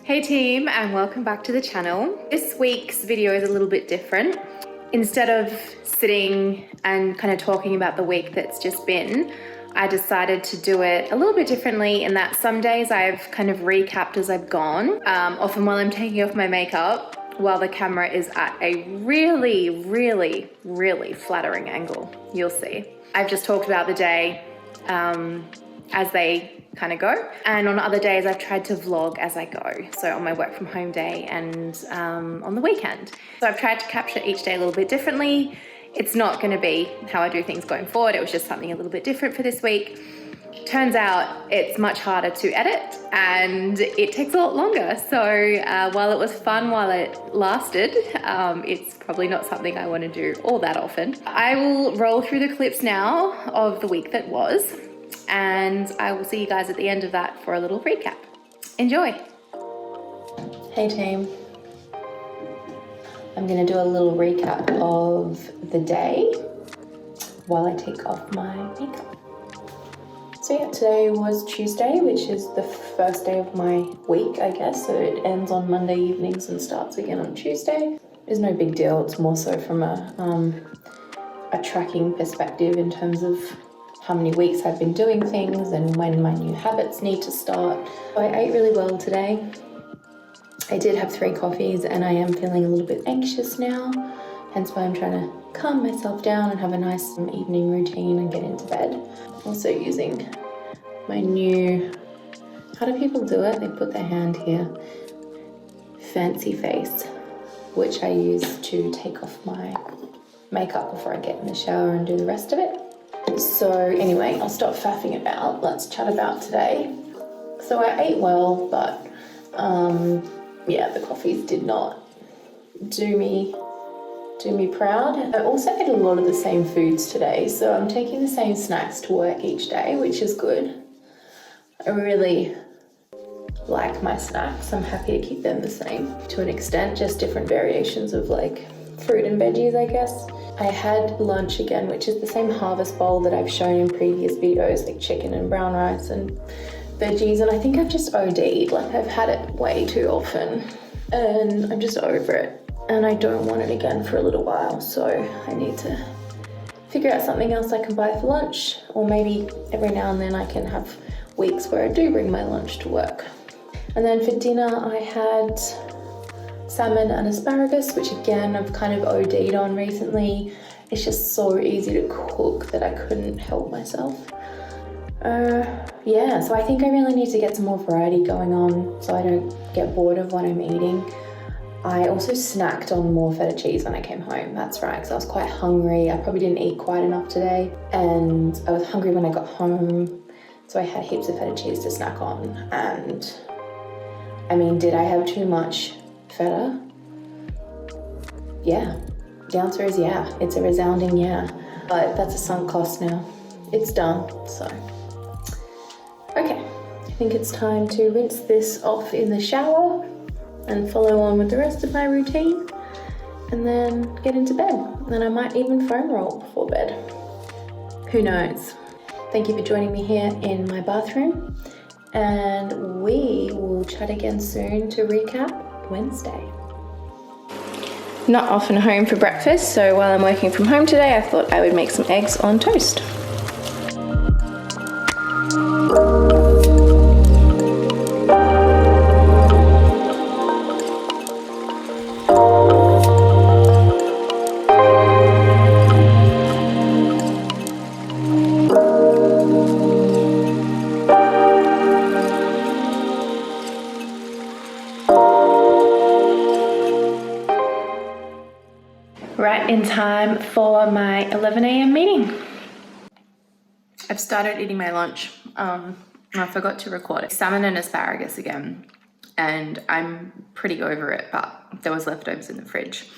Hey team, and welcome back to the channel. This week's video is a little bit different. Instead of sitting and kind of talking about the week that's just been, I decided to do it a little bit differently in that some days I've kind of recapped as I've gone, often while I'm taking off my makeup, while the camera is at a really flattering angle. You'll see. I've just talked about the day as they kind of go, and on other days I've tried to vlog as I go, so on my work from home day and on the weekend. So I've tried to capture each day a little bit differently. It's not going to be how I do things going forward. It was just something a little bit different for this week. Turns out it's much harder to edit and it takes a lot longer. So while it was fun while it lasted, it's probably not something I want to do all that often. I will roll through the clips now of the week that was, and I will see you guys at the end of that for a little recap. Enjoy. Hey team. I'm gonna do a little recap of the day while I take off my makeup. So yeah, today was Tuesday, which is the first day of my week, I guess. So it ends on Monday evenings and starts again on Tuesday. It's no big deal. It's more so from a tracking perspective in terms of how many weeks I've been doing things and when my new habits need to start. I ate really well today. I did have 3 coffees and I am feeling a little bit anxious now, hence why I'm trying to calm myself down and have a nice evening routine and get into bed. Also using my new, how do people do it? They put their hand here, fancy face, which I use to take off my makeup before I get in the shower and do the rest of it. So anyway, I'll stop faffing about. Let's chat about today. So I ate well, but yeah, the coffees did not do me proud. I also ate a lot of the same foods today, so I'm taking the same snacks to work each day, which is good. I really like my snacks. I'm happy to keep them the same to an extent, just different variations of like fruit and veggies, I guess. I had lunch again, which is the same harvest bowl that I've shown in previous videos, like chicken and brown rice and veggies, and I think I've just OD'd. Like, I've had it way too often and I'm just over it and I don't want it again for a little while, so I need to figure out something else I can buy for lunch, or maybe every now and then I can have weeks where I do bring my lunch to work. And then for dinner I had salmon and asparagus, which again I've kind of OD'd on recently. It's just so easy to cook that I couldn't help myself. Yeah, so I think I really need to get some more variety going on so I don't get bored of what I'm eating. I also snacked on more feta cheese when I came home. That's right, because I was quite hungry. I probably didn't eat quite enough today and I was hungry when I got home, so I had heaps of feta cheese to snack on. And I mean, did I have too much feta? Yeah, the answer is yeah. It's a resounding yeah, but that's a sunk cost now. It's done, so. Okay, I think it's time to rinse this off in the shower and follow on with the rest of my routine and then get into bed. Then I might even foam roll before bed. Who knows? Thank you for joining me here in my bathroom, and we will chat again soon to recap Wednesday. Not often home for breakfast, so while I'm working from home today, I thought I would make some eggs on toast. Right in time for my 11 a.m. meeting. I've started eating my lunch. I forgot to record it. Salmon and asparagus again, and I'm pretty over it, but there was leftovers in the fridge.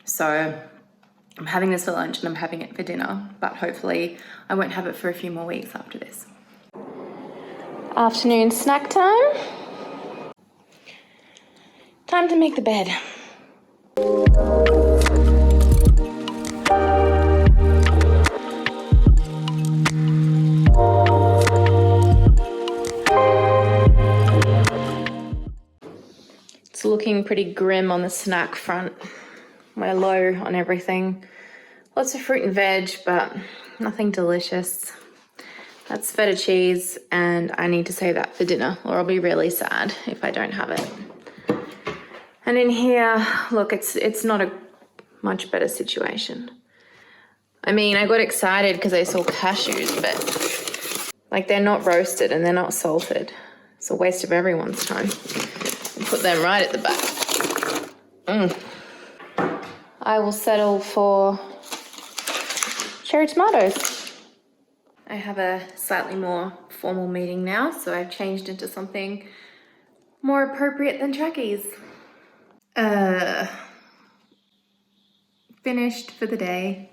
So I'm having this for lunch and I'm having it for dinner, but hopefully I won't have it for a few more weeks after this. Afternoon snack time. Time to make the bed. It's looking pretty grim on the snack front. We're low on everything. Lots of fruit and veg, but nothing delicious. That's feta cheese, and I need to save that for dinner, or I'll be really sad if I don't have it. And in here, look, it's not a much better situation. I mean, I got excited because I saw cashews, but like they're not roasted and they're not salted. It's a waste of everyone's time. I'll put them right at the back. I will settle for cherry tomatoes. I have a slightly more formal meeting now, so I've changed into something more appropriate than trackies. Finished for the day.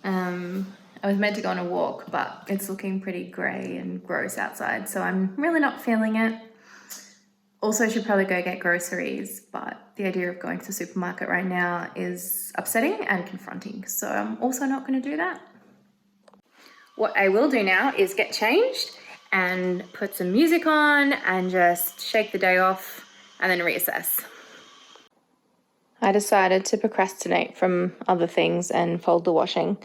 I was meant to go on a walk, but it's looking pretty grey and gross outside, so I'm really not feeling it. Also should probably go get groceries, but the idea of going to the supermarket right now is upsetting and confronting, so I'm also not going to do that. What I will do now is get changed and put some music on and just shake the day off and then reassess. I decided to procrastinate from other things and fold the washing.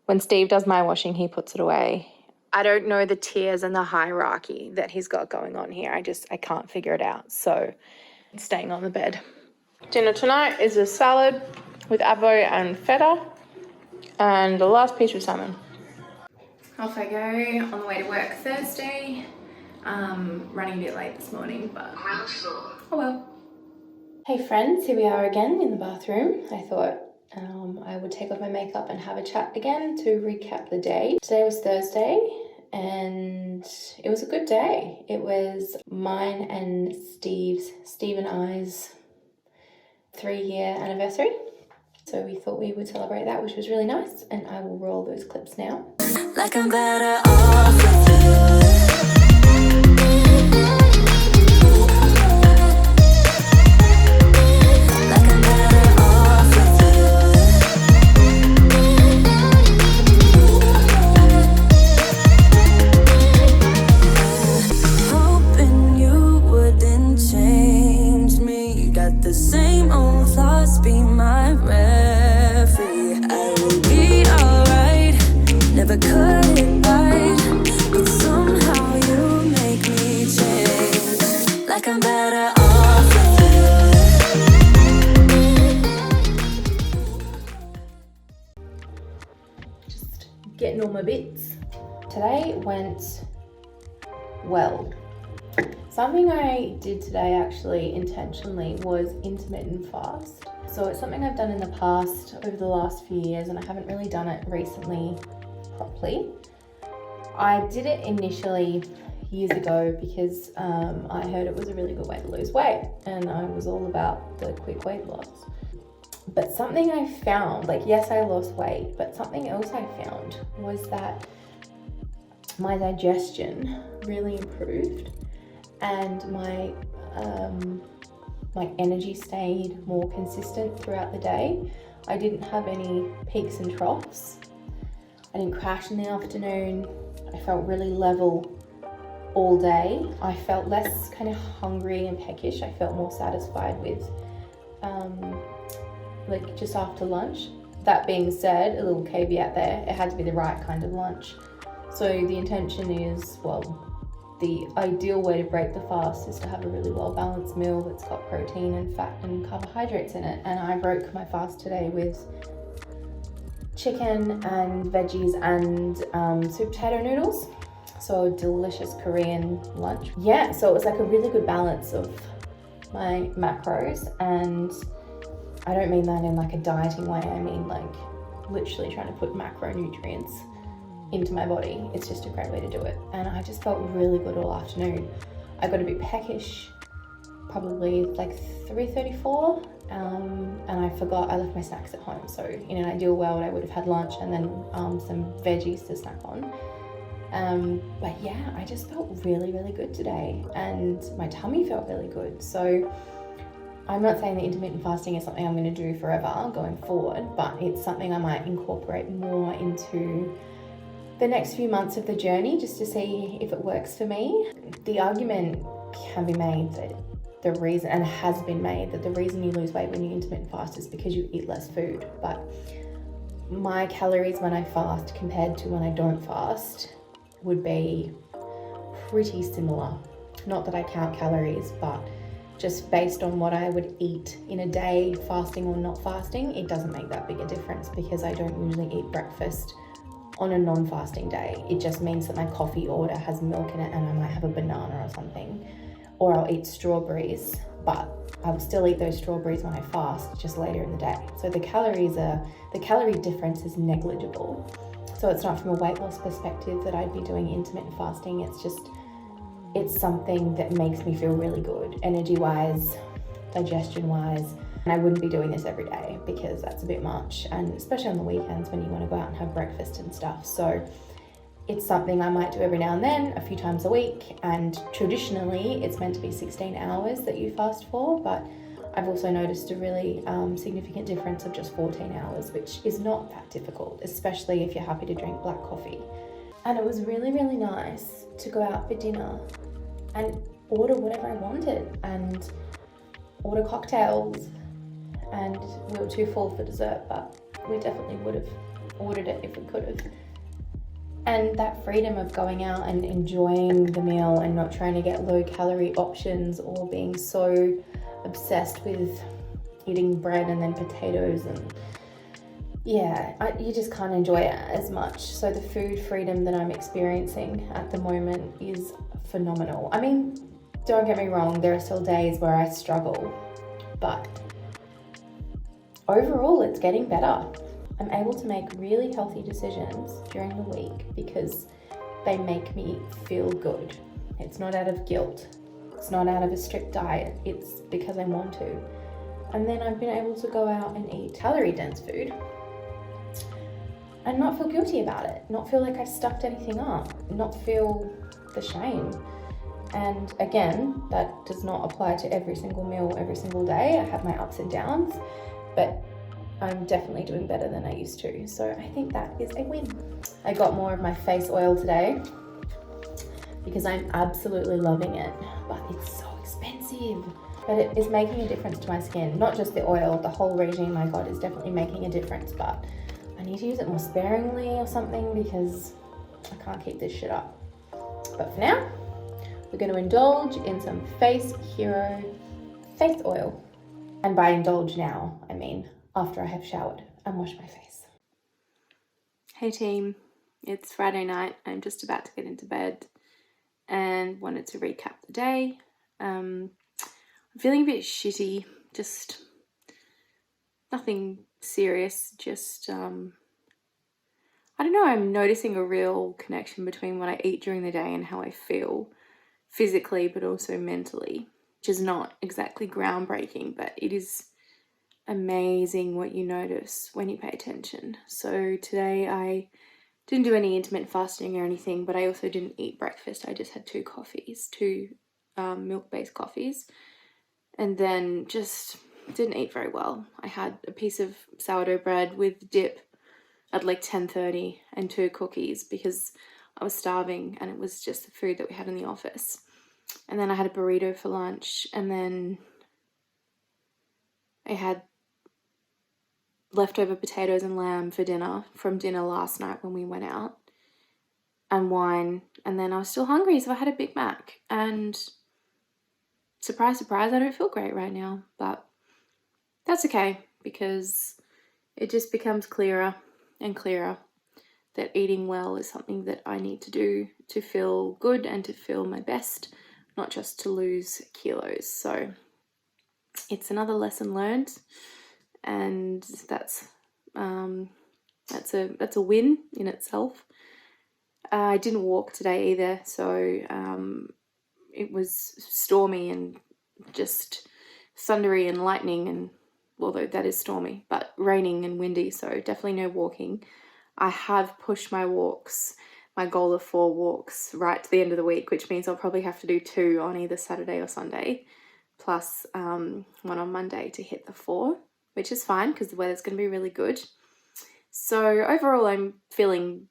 When Steve does my washing, he puts it away. I don't know the tiers and the hierarchy that he's got going on here. I can't figure it out. So it's staying on the bed. Dinner tonight is a salad with avo and feta and the last piece of salmon. Off I go on the way to work Thursday. Running a bit late this morning, but oh well. Hey friends, here we are again in the bathroom. I thought I would take off my makeup and have a chat again to recap the day. Today was Thursday and it was a good day. It was mine and Steve and I's 3-year anniversary. So we thought we would celebrate that, which was really nice, and I will roll those clips now. Like I'm better off with you. Getting all my bits. Today went well. Something I did today actually intentionally was intermittent fast. So it's something I've done in the past over the last few years, and I haven't really done it recently properly. I did it initially years ago because I heard it was a really good way to lose weight, and I was all about the quick weight loss. But something I found, like yes, I lost weight, but something else I found was that my digestion really improved and my energy stayed more consistent throughout the day. I didn't have any peaks and troughs. I didn't crash in the afternoon. I felt really level all day. I felt less kind of hungry and peckish. I felt more satisfied with like just after lunch. That being said, a little caveat there, it had to be the right kind of lunch. So the intention is, well, the ideal way to break the fast is to have a really well-balanced meal that's got protein and fat and carbohydrates in it. And I broke my fast today with chicken and veggies and sweet potato noodles. So a delicious Korean lunch. Yeah, so it was like a really good balance of my macros, and I don't mean that in like a dieting way. I mean like literally trying to put macronutrients into my body. It's just a great way to do it. And I just felt really good all afternoon. I got a bit peckish, probably like 3:34, and I forgot I left my snacks at home. So in an ideal world, I would have had lunch and then some veggies to snack on. But yeah, I just felt really, really good today, and my tummy felt really good. So I'm not saying that intermittent fasting is something I'm going to do forever going forward, but it's something I might incorporate more into the next few months of the journey just to see if it works for me. The argument can be made that the reason, and has been made, that the reason you lose weight when you intermittent fast is because you eat less food. But my calories when I fast compared to when I don't fast would be pretty similar. Not that I count calories, but just based on what I would eat in a day, fasting or not fasting, it doesn't make that big a difference because I don't usually eat breakfast on a non-fasting day. It just means that my coffee order has milk in it and I might have a banana or something, or I'll eat strawberries, but I will still eat those strawberries when I fast, just later in the day. So the calorie difference is negligible. So it's not from a weight loss perspective that I'd be doing intermittent fasting. It's something that makes me feel really good, energy-wise, digestion-wise. And I wouldn't be doing this every day because that's a bit much, and especially on the weekends when you want to go out and have breakfast and stuff. So it's something I might do every now and then, a few times a week, and traditionally it's meant to be 16 hours that you fast for, but I've also noticed a really significant difference of just 14 hours, which is not that difficult, especially if you're happy to drink black coffee. And it was really, really nice to go out for dinner and order whatever I wanted and order cocktails. And we were too full for dessert, but we definitely would have ordered it if we could have. And that freedom of going out and enjoying the meal and not trying to get low calorie options or being so obsessed with eating bread and then potatoes, and you just can't enjoy it as much. So the food freedom that I'm experiencing at the moment is phenomenal. I mean, don't get me wrong, there are still days where I struggle, but overall it's getting better. I'm able to make really healthy decisions during the week because they make me feel good. It's not out of guilt. It's not out of a strict diet. It's because I want to. And then I've been able to go out and eat calorie-dense food and not feel guilty about it, not feel like I've stuffed anything up, not feel the shame. And again, that does not apply to every single meal, every single day. I have my ups and downs, but I'm definitely doing better than I used to. So I think that is a win. I got more of my face oil today because I'm absolutely loving it, but it's so expensive. But it is making a difference to my skin. Not just the oil, the whole regime I got is definitely making a difference, but I need to use it more sparingly or something because I can't keep this shit up. But for now, we're going to indulge in some Face Hero face oil. And by indulge now, I mean after I have showered and washed my face. Hey team, it's Friday night. I'm just about to get into bed and wanted to recap the day. I'm feeling a bit shitty, just nothing serious, just I don't know, I'm noticing a real connection between what I eat during the day and how I feel physically but also mentally, which is not exactly groundbreaking, but it is amazing what you notice when you pay attention. So today I didn't do any intermittent fasting or anything, but I also didn't eat breakfast. I just had two milk-based coffees, and then just didn't eat very well. I had a piece of sourdough bread with dip at like 10:30 and 2 cookies because I was starving and it was just the food that we had in the office. And then I had a burrito for lunch, and then I had leftover potatoes and lamb for dinner from dinner last night when we went out, and wine, and then I was still hungry, so I had a Big Mac. And surprise, surprise, I don't feel great right now, but that's okay because it just becomes clearer and clearer that eating well is something that I need to do to feel good and to feel my best, not just to lose kilos. So it's another lesson learned, and that's a win in itself. I didn't walk today either, so it was stormy and just thundery and lightning, and although that is stormy, but raining and windy, so definitely no walking. I have pushed my goal of 4 walks right to the end of the week, which means I'll probably have to do 2 on either Saturday or Sunday, plus 1 on Monday to hit the 4, which is fine because the weather's going to be really good. So overall, I'm feeling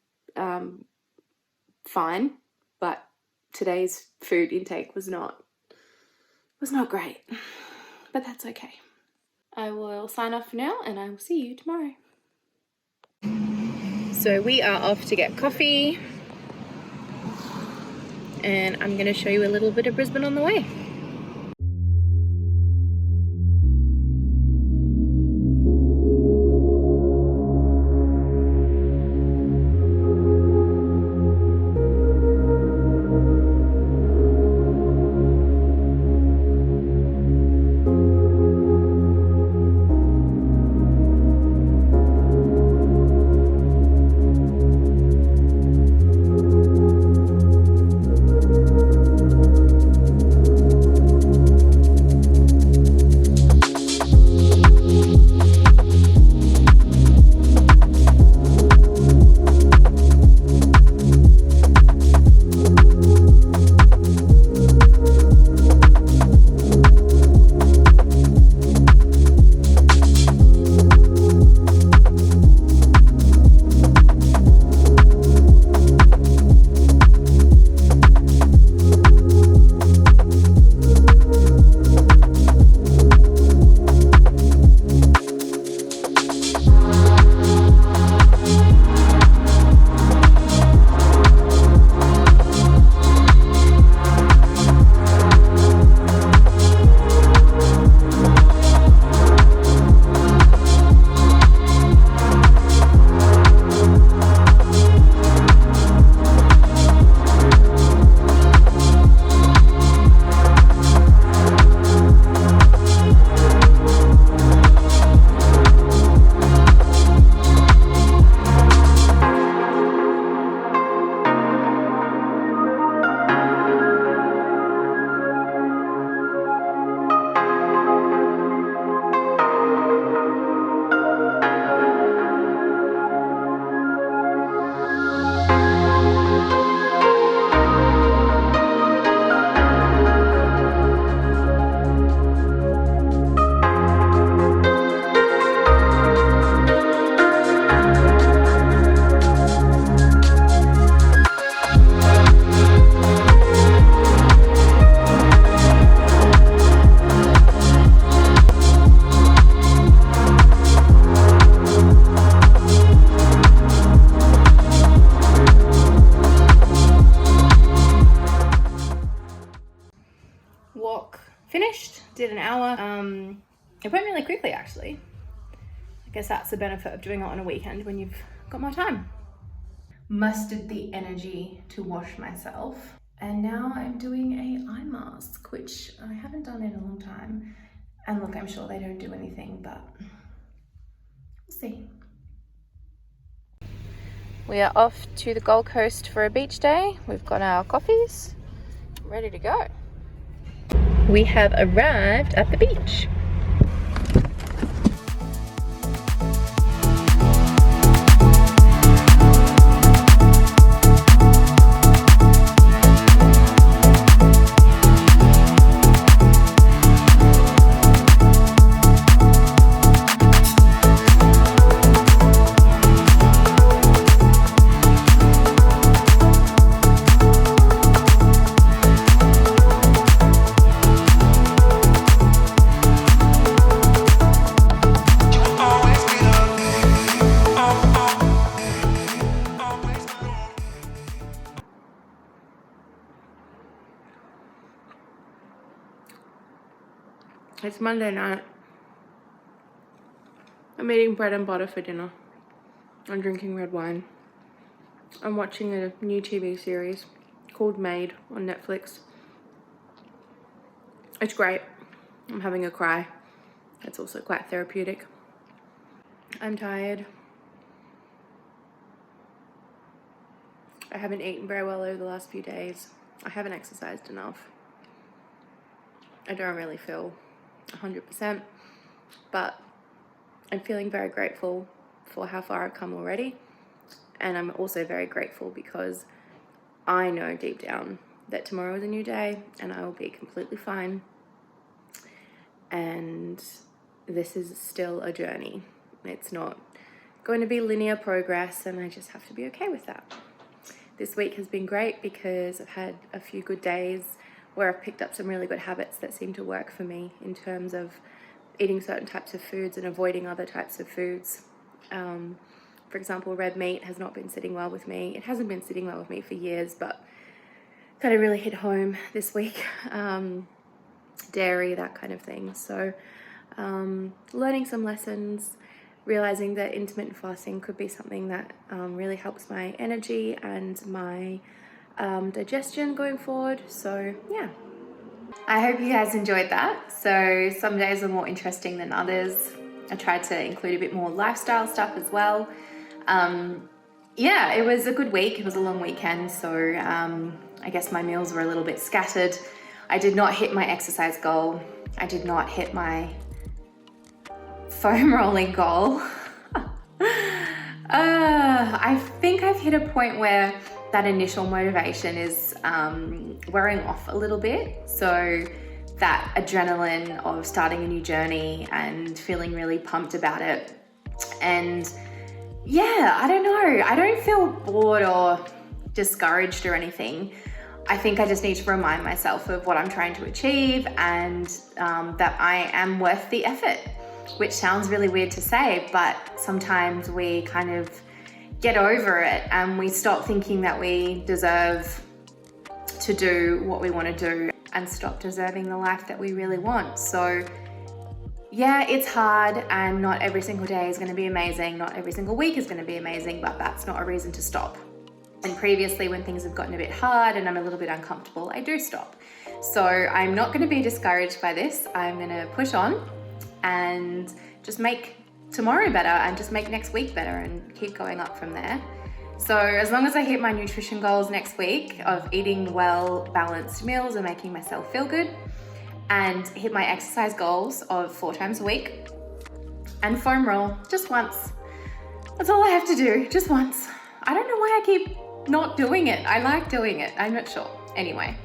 fine, but today's food intake was not great, but that's okay. I will sign off for now and I will see you tomorrow. So we are off to get coffee and I'm going to show you a little bit of Brisbane on the way. Walk finished, did an hour. It went really quickly actually. I guess that's the benefit of doing it on a weekend when you've got more time. Mustered the energy to wash myself. And now I'm doing a eye mask, which I haven't done in a long time. And look, I'm sure they don't do anything, but we'll see. We are off to the Gold Coast for a beach day. We've got our coffees, ready to go. We have arrived at the beach. It's Monday night. I'm eating bread and butter for dinner. I'm drinking red wine. I'm watching a new TV series called Made on Netflix. It's great. I'm having a cry. It's also quite therapeutic. I'm tired. I haven't eaten very well over the last few days. I haven't exercised enough. I don't really feel 100%, but I'm feeling very grateful for how far I've come already. And I'm also very grateful because I know deep down that tomorrow is a new day and I will be completely fine. And this is still a journey. It's not going to be linear progress, and I just have to be okay with that. this week has been great because I've had a few good days where I've picked up some really good habits that seem to work for me in terms of eating certain types of foods and avoiding other types of foods. For example, red meat has not been sitting well with me. It hasn't been sitting well with me for years, but kind of really hit home this week. Dairy, that kind of thing. So learning some lessons, realizing that intermittent fasting could be something that really helps my energy and my digestion going forward. So yeah, I hope you guys enjoyed that. So some days are more interesting than others. I tried to include a bit more lifestyle stuff as well. Yeah, it was a good week. It was a long weekend, so I guess my meals were a little bit scattered. I did not hit my exercise goal. I did not hit my foam rolling goal. I think I've hit a point where that initial motivation is wearing off a little bit. So that adrenaline of starting a new journey and feeling really pumped about it. And yeah, I don't know. I don't feel bored or discouraged or anything. I think I just need to remind myself of what I'm trying to achieve and that I am worth the effort, which sounds really weird to say, but sometimes we kind of get over it and we stop thinking that we deserve to do what we want to do and stop deserving the life that we really want. So yeah, it's hard and not every single day is going to be amazing. Not every single week is going to be amazing, but that's not a reason to stop. And previously when things have gotten a bit hard and I'm a little bit uncomfortable, I do stop. So I'm not going to be discouraged by this. I'm going to push on and just make tomorrow better and just make next week better and keep going up from there. So as long as I hit my nutrition goals next week of eating well balanced meals and making myself feel good, and hit my exercise goals of 4 times a week and foam roll just once. That's all I have to do, just once. I don't know why I keep not doing it. I like doing it, I'm not sure. Anyway,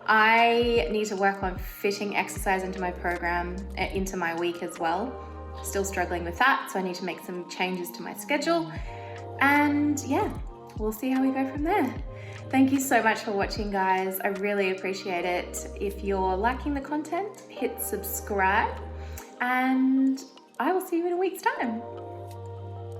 I need to work on fitting exercise into my program, into my week as well. Still struggling with that, so I need to make some changes to my schedule. And yeah, we'll see how we go from there. Thank you so much for watching, guys. I really appreciate it. If you're liking the content, hit subscribe and I will see you in a week's time.